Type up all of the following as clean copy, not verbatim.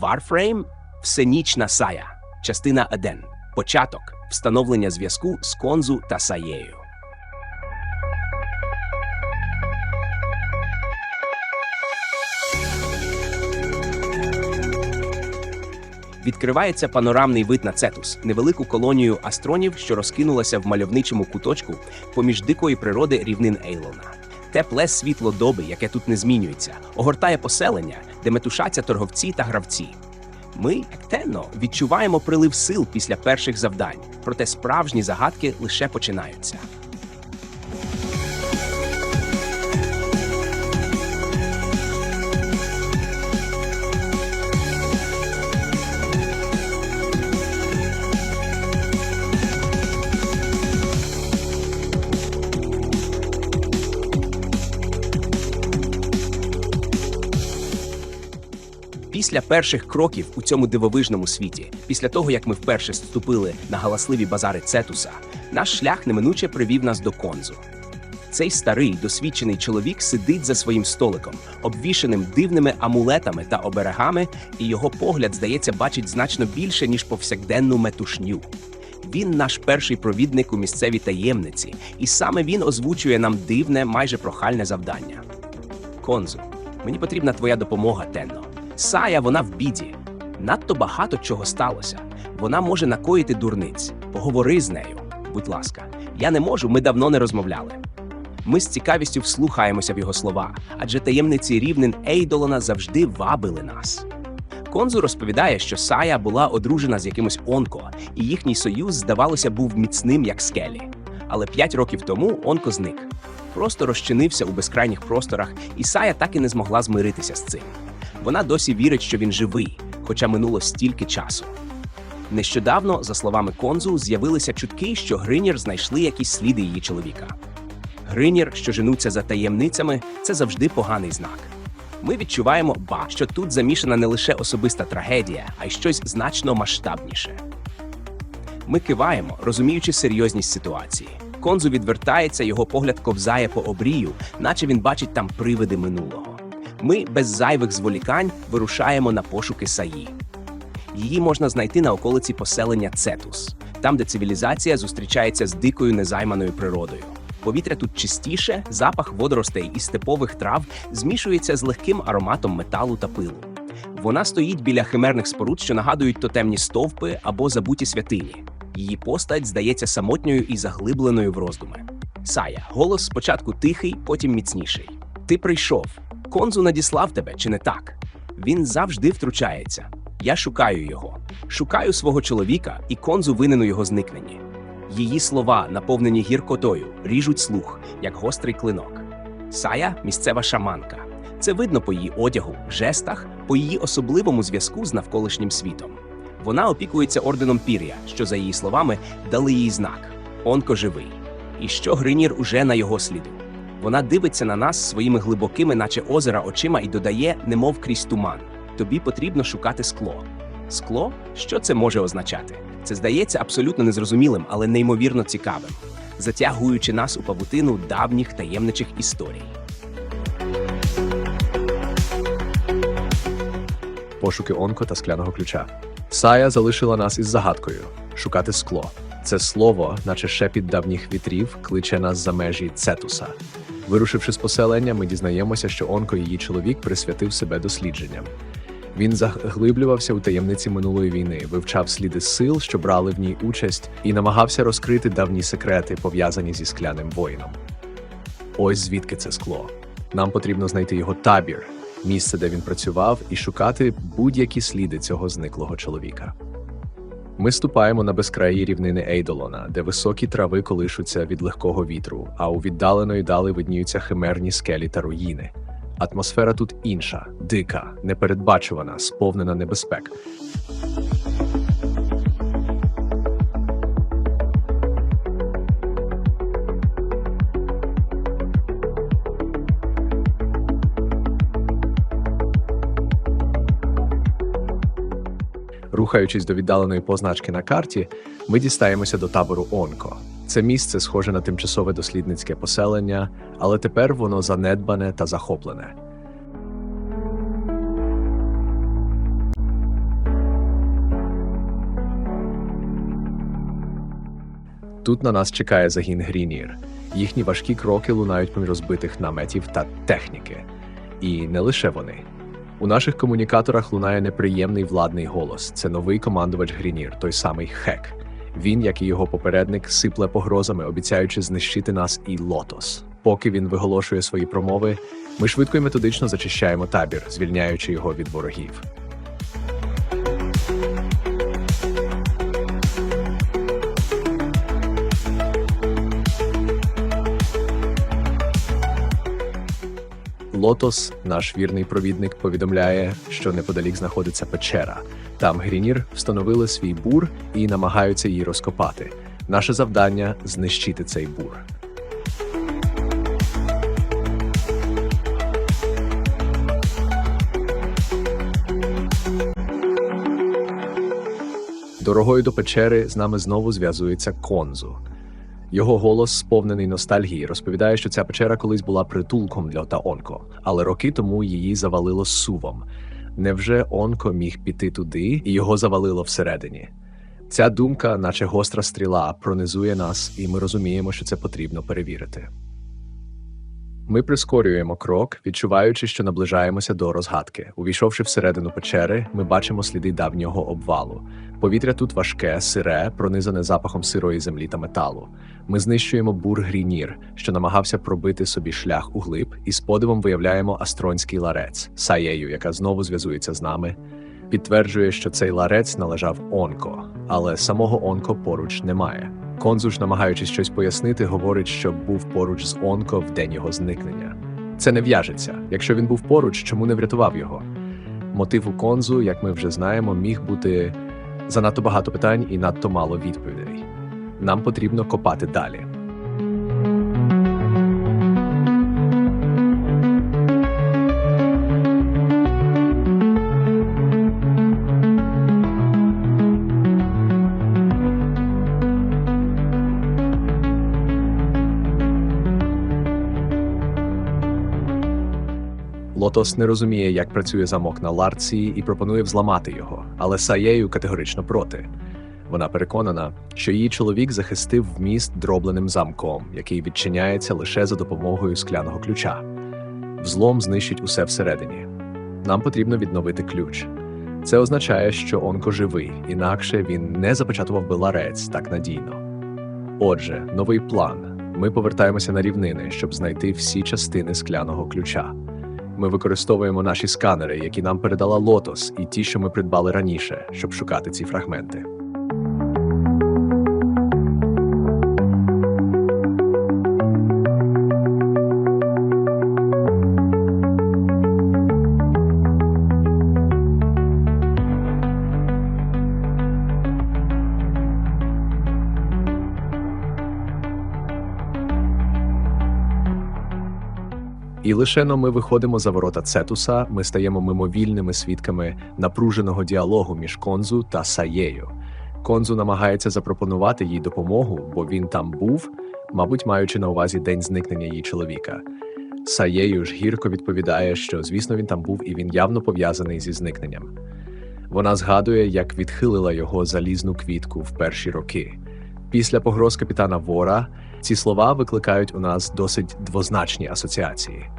Warframe – Всенічна Сая. Частина 1. Початок. Встановлення зв'язку з Конзу та Саєю. Відкривається панорамний вид на Цетус – невелику колонію астронів, що розкинулася в мальовничому куточку поміж дикої природи рівнин Ейлона. Тепле світло доби, яке тут не змінюється, огортає поселення, де метушаться торговці та гравці. Ми, як Тенно, відчуваємо прилив сил після перших завдань, проте справжні загадки лише починаються. Після перших кроків у цьому дивовижному світі, після того, як ми вперше вступили на галасливі базари Цетуса, наш шлях неминуче привів нас до Конзу. Цей старий, досвідчений чоловік сидить за своїм столиком, обвішаним дивними амулетами та оберегами, і його погляд, здається, бачить значно більше, ніж повсякденну метушню. Він наш перший провідник у місцевій таємниці, і саме він озвучує нам дивне, майже прохальне завдання. Конзу, мені потрібна твоя допомога, Тенно. Сая, вона в біді. Надто багато чого сталося. Вона може накоїти дурниць. Поговори з нею, будь ласка. Я не можу, ми давно не розмовляли. Ми з цікавістю вслухаємося в його слова, адже таємниці рівнин Ейдолона завжди вабили нас. Конзу розповідає, що Сая була одружена з якимось Онко, і їхній союз, здавалося, був міцним, як скелі. Але 5 років тому Онко зник. Просто розчинився у безкрайніх просторах, і Сая так і не змогла змиритися з цим. Вона досі вірить, що він живий, хоча минуло стільки часу. Нещодавно, за словами Конзу, з'явилися чутки, що Гринір знайшли якісь сліди її чоловіка. Гринір, що женуться за таємницями, це завжди поганий знак. Ми відчуваємо, що тут замішана не лише особиста трагедія, а й щось значно масштабніше. Ми киваємо, розуміючи серйозність ситуації. Конзу відвертається, його погляд ковзає по обрію, наче він бачить там привиди минулого. Ми без зайвих зволікань вирушаємо на пошуки Саї. Її можна знайти на околиці поселення Цетус, там, де цивілізація зустрічається з дикою незайманою природою. Повітря тут чистіше, запах водоростей і степових трав змішується з легким ароматом металу та пилу. Вона стоїть біля химерних споруд, що нагадують тотемні стовпи або забуті святині. Її постать здається самотньою і заглибленою в роздуми. Сая. Голос спочатку тихий, потім міцніший. Ти прийшов. Конзу надіслав тебе, чи не так? Він завжди втручається. Я шукаю його. Шукаю свого чоловіка, і Конзу винен у його зникненні. Її слова, наповнені гіркотою, ріжуть слух, як гострий клинок. Сая – місцева шаманка. Це видно по її одягу, жестах, по її особливому зв'язку з навколишнім світом. Вона опікується орденом Пір'я, що, за її словами, дали їй знак – Онко живий. І що Гринір уже на його сліду. Вона дивиться на нас своїми глибокими, наче озера, очима і додає, немов крізь туман. Тобі потрібно шукати скло. Скло? Що це може означати? Це здається абсолютно незрозумілим, але неймовірно цікавим, затягуючи нас у павутину давніх таємничих історій. Пошуки Онко та скляного ключа. Сая залишила нас із загадкою – шукати скло. Це слово, наче шепіт давніх вітрів, кличе нас за межі Цетуса. Вирушивши з поселення, ми дізнаємося, що Онко, її чоловік, присвятив себе дослідженням. Він заглиблювався у таємниці минулої війни, вивчав сліди сил, що брали в ній участь, і намагався розкрити давні секрети, пов'язані зі скляним воїном. Ось звідки це скло. Нам потрібно знайти його табір, місце, де він працював, і шукати будь-які сліди цього зниклого чоловіка. Ми ступаємо на безкраї рівнини Ейдолона, де високі трави колишуться від легкого вітру, а у віддаленої дали видніються химерні скелі та руїни. Атмосфера тут інша, дика, непередбачувана, сповнена небезпек. Рухаючись до віддаленої позначки на карті, ми дістаємося до табору Онко. Це місце схоже на тимчасове дослідницьке поселення, але тепер воно занедбане та захоплене. Тут на нас чекає загін Грінір. Їхні важкі кроки лунають поміж розбитих наметів та техніки. І не лише вони. У наших комунікаторах лунає неприємний владний голос. Це новий командувач Грінір, той самий Хек. Він, як і його попередник, сипле погрозами, обіцяючи знищити нас і Лотос. Поки він виголошує свої промови, ми швидко і методично зачищаємо табір, звільняючи його від ворогів. Лотос, наш вірний провідник, повідомляє, що неподалік знаходиться печера. Там Грінір встановили свій бур і намагаються її розкопати. Наше завдання – знищити цей бур. Дорогою до печери з нами знову зв'язується Конзу. Його голос, сповнений ностальгії, розповідає, що ця печера колись була притулком для Ота Онко, але роки тому її завалило сувом. Невже Онко міг піти туди і його завалило всередині? Ця думка, наче гостра стріла, пронизує нас, і ми розуміємо, що це потрібно перевірити. Ми прискорюємо крок, відчуваючи, що наближаємося до розгадки. Увійшовши всередину печери, ми бачимо сліди давнього обвалу. Повітря тут важке, сире, пронизане запахом сирої землі та металу. Ми знищуємо бур Грінір, що намагався пробити собі шлях углиб, і з подивом виявляємо астронський ларець, Саєю, яка знову зв'язується з нами. Підтверджує, що цей ларець належав Онко, але самого Онко поруч немає. Конзу ж, намагаючись щось пояснити, говорить, що був поруч з Онко в день його зникнення. Це не в'яжеться. Якщо він був поруч, чому не врятував його? Мотив у Конзу, як ми вже знаємо, міг бути занадто багато питань і надто мало відповідей. Нам потрібно копати далі. Лотос не розуміє, як працює замок на ларці, і пропонує взламати його, але Саєю категорично проти. Вона переконана, що її чоловік захистив вміст дробленим замком, який відчиняється лише за допомогою скляного ключа. Взлом знищить усе всередині. Нам потрібно відновити ключ. Це означає, що Онко живий, інакше він не запечатував би ларець так надійно. Отже, новий план. Ми повертаємося на рівнини, щоб знайти всі частини скляного ключа. Ми використовуємо наші сканери, які нам передала Лотос, і ті, що ми придбали раніше, щоб шукати ці фрагменти. І лише но ми виходимо за ворота Цетуса, ми стаємо мимовільними свідками напруженого діалогу між Конзу та Саєю. Конзу намагається запропонувати їй допомогу, бо він там був, мабуть, маючи на увазі день зникнення її чоловіка. Саєю ж гірко відповідає, що, звісно, він там був і він явно пов'язаний зі зникненням. Вона згадує, як відхилила його залізну квітку в перші роки. Після погроз капітана Вора ці слова викликають у нас досить двозначні асоціації.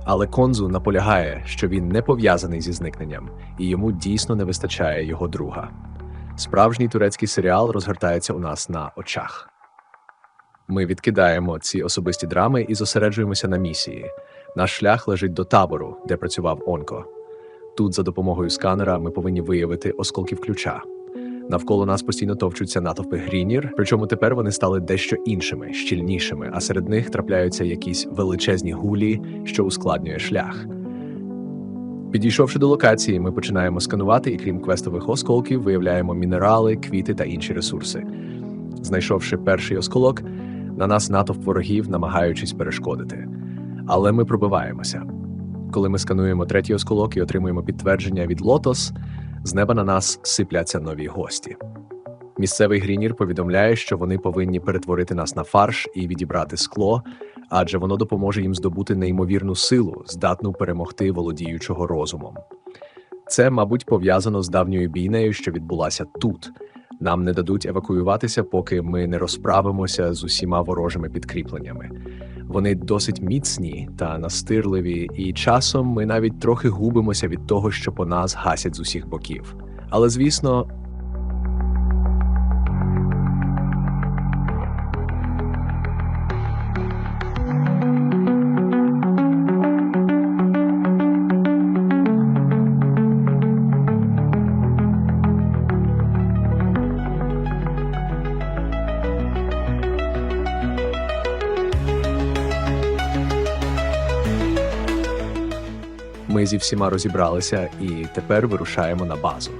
Але Конзу наполягає, що він не пов'язаний зі зникненням, і йому дійсно не вистачає його друга. Справжній турецький серіал розгортається у нас на очах. Ми відкидаємо ці особисті драми і зосереджуємося на місії. Наш шлях лежить до табору, де працював Онко. Тут за допомогою сканера ми повинні виявити осколків ключа. Навколо нас постійно товчуться натовпи Грінір, причому тепер вони стали дещо іншими, щільнішими, а серед них трапляються якісь величезні гулі, що ускладнює шлях. Підійшовши до локації, ми починаємо сканувати і, крім квестових осколків, виявляємо мінерали, квіти та інші ресурси. Знайшовши перший осколок, на нас натовп ворогів, намагаючись перешкодити. Але ми пробиваємося. Коли ми скануємо третій осколок і отримуємо підтвердження від Лотос, з неба на нас сипляться нові гості. Місцевий Грінір повідомляє, що вони повинні перетворити нас на фарш і відібрати скло, адже воно допоможе їм здобути неймовірну силу, здатну перемогти володіючого розумом. Це, мабуть, пов'язано з давньою бійнею, що відбулася тут. Нам не дадуть евакуюватися, поки ми не розправимося з усіма ворожими підкріпленнями. Вони досить міцні та настирливі, і часом ми навіть трохи губимося від того, що по нас гасять з усіх боків. Але, звісно, ми зі всіма розібралися і тепер вирушаємо на базу.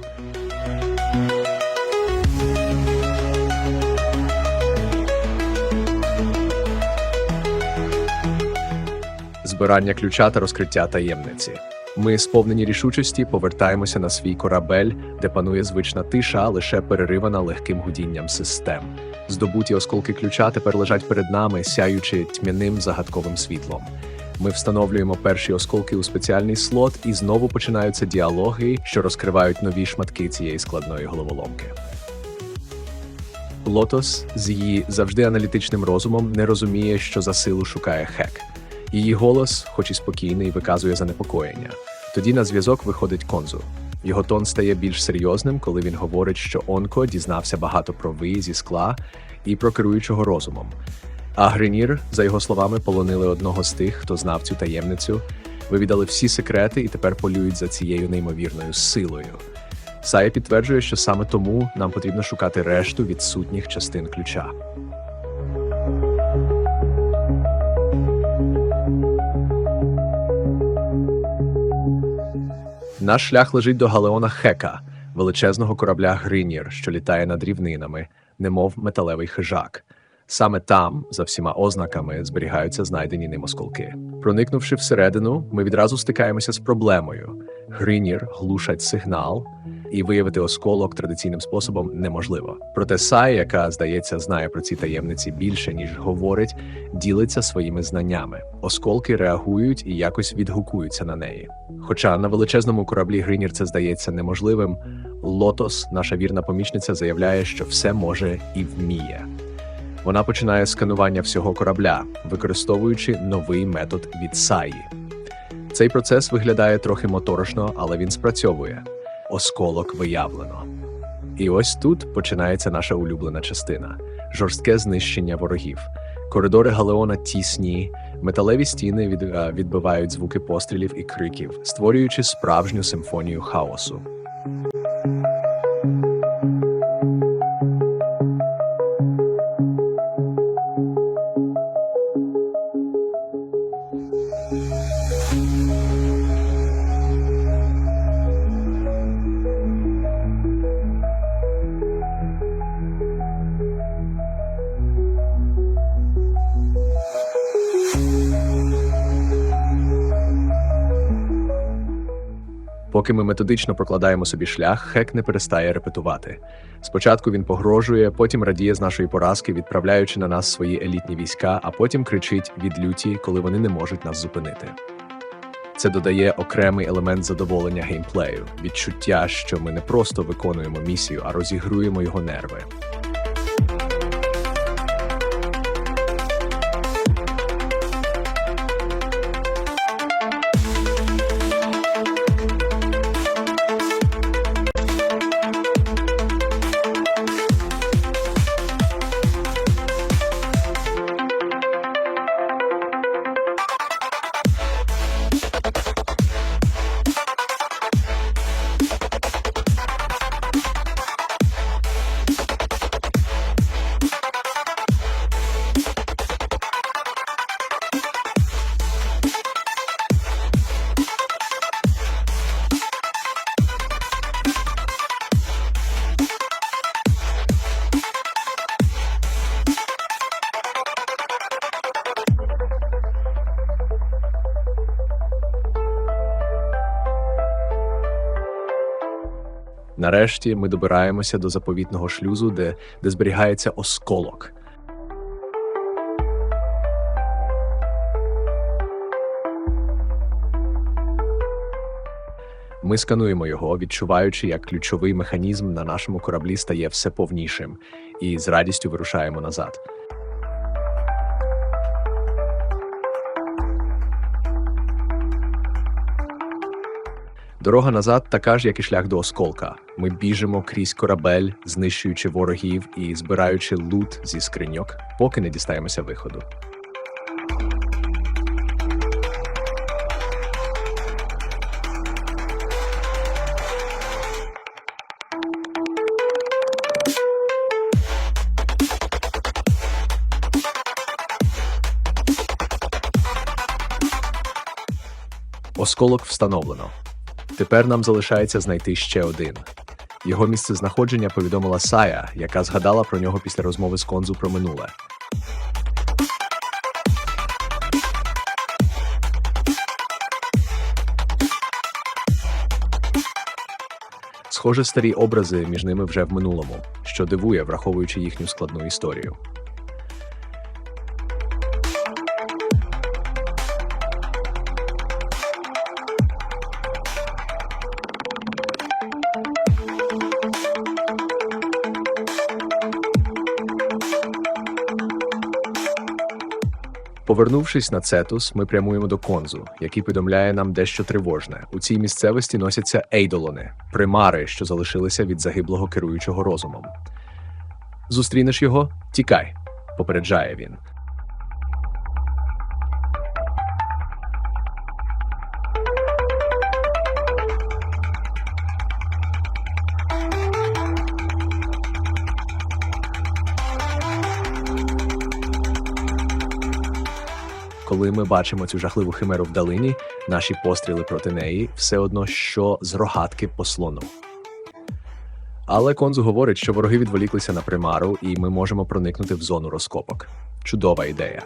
Збирання ключа та розкриття таємниці. Ми, сповнені рішучості, повертаємося на свій корабель, де панує звична тиша, лише переривана легким гудінням систем. Здобуті осколки ключа тепер лежать перед нами, сяючи тьмяним загадковим світлом. Ми встановлюємо перші осколки у спеціальний слот, і знову починаються діалоги, що розкривають нові шматки цієї складної головоломки. Лотос з її завжди аналітичним розумом не розуміє, що за силу шукає Хек. Її голос, хоч і спокійний, виказує занепокоєння. Тоді на зв'язок виходить Конзу. Його тон стає більш серйозним, коли він говорить, що Онко дізнався багато про Ви зі скла і про керуючого розумом. А Гринір, за його словами, полонили одного з тих, хто знав цю таємницю, вивідали всі секрети і тепер полюють за цією неймовірною силою. Сая підтверджує, що саме тому нам потрібно шукати решту відсутніх частин ключа. Наш шлях лежить до галеона Хека, величезного корабля Гринір, що літає над рівнинами, немов металевий хижак. Саме там, за всіма ознаками, зберігаються знайдені ним осколки. Проникнувши всередину, ми відразу стикаємося з проблемою. Гринір глушать сигнал, і виявити осколок традиційним способом неможливо. Проте Сая, яка, здається, знає про ці таємниці більше, ніж говорить, ділиться своїми знаннями. Осколки реагують і якось відгукуються на неї. Хоча на величезному кораблі Гринір це здається неможливим, Лотос, наша вірна помічниця, заявляє, що все може і вміє. Вона починає сканування всього корабля, використовуючи новий метод від Саї. Цей процес виглядає трохи моторошно, але він спрацьовує. Осколок виявлено. І ось тут починається наша улюблена частина – жорстке знищення ворогів. Коридори галеона тісні, металеві стіни відбивають звуки пострілів і криків, створюючи справжню симфонію хаосу. Поки ми методично прокладаємо собі шлях, Хек не перестає репетувати. Спочатку він погрожує, потім радіє з нашої поразки, відправляючи на нас свої елітні війська, а потім кричить від люті, коли вони не можуть нас зупинити. Це додає окремий елемент задоволення геймплею – відчуття, що ми не просто виконуємо місію, а розігруємо його нерви. Нарешті ми добираємося до заповітного шлюзу, де зберігається осколок. Ми скануємо його, відчуваючи, як ключовий механізм на нашому кораблі стає все повнішим, і з радістю вирушаємо назад. Дорога назад така ж, як і шлях до осколка. Ми біжимо крізь корабель, знищуючи ворогів і збираючи лут зі скриньок, поки не дістаємося виходу. Осколок встановлено. Тепер нам залишається знайти ще один. Його місцезнаходження повідомила Сая, яка згадала про нього після розмови з Конзу про минуле. Схоже, старі образи між ними вже в минулому, що дивує, враховуючи їхню складну історію. Повернувшись на Цетус, ми прямуємо до Конзу, який повідомляє нам дещо тривожне. У цій місцевості носяться ейдолони – примари, що залишилися від загиблого керуючого розумом. «Зустрінеш його? Тікай!» – попереджає він. Коли ми бачимо цю жахливу химеру вдалині, наші постріли проти неї все одно, що з рогатки по слону. Але Конзу говорить, що вороги відволіклися на примару, і ми можемо проникнути в зону розкопок. Чудова ідея.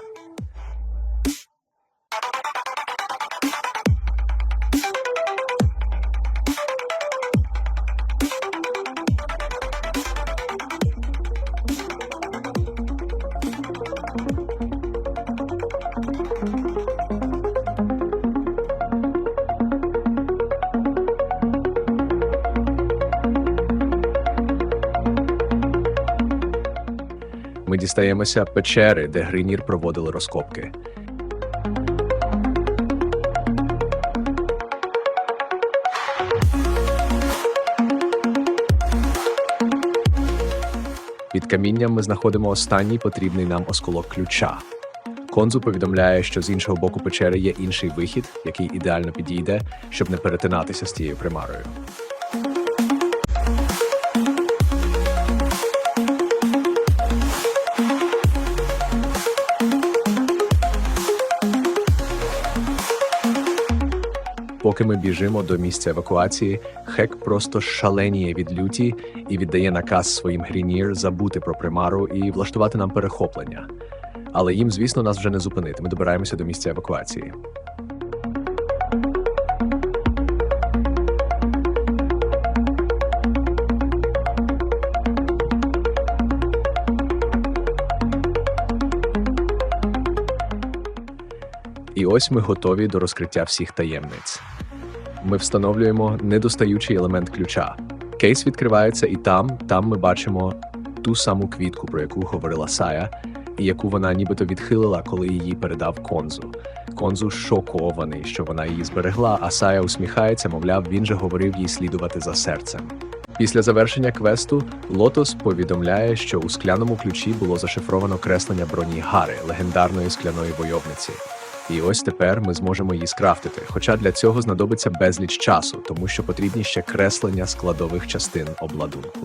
Ми дістаємося печери, де Гринір проводили розкопки. Під камінням ми знаходимо останній потрібний нам осколок ключа. Конзу повідомляє, що з іншого боку печери є інший вихід, який ідеально підійде, щоб не перетинатися з тією примарою. Поки ми біжимо до місця евакуації, Хек просто шаленіє від люті і віддає наказ своїм Грінір забути про примару і влаштувати нам перехоплення. Але їм, звісно, нас вже не зупинити. Ми добираємося до місця евакуації. І ось ми готові до розкриття всіх таємниць. Ми встановлюємо недостаючий елемент ключа. Кейс відкривається, і там ми бачимо ту саму квітку, про яку говорила Сая, і яку вона нібито відхилила, коли її передав Конзу. Конзу шокований, що вона її зберегла, а Сая усміхається, мовляв, він же говорив їй слідувати за серцем. Після завершення квесту Лотос повідомляє, що у скляному ключі було зашифровано креслення броні Гари, легендарної скляної бойовниці. І ось тепер ми зможемо її скрафтити, хоча для цього знадобиться безліч часу, тому що потрібні ще креслення складових частин обладунку.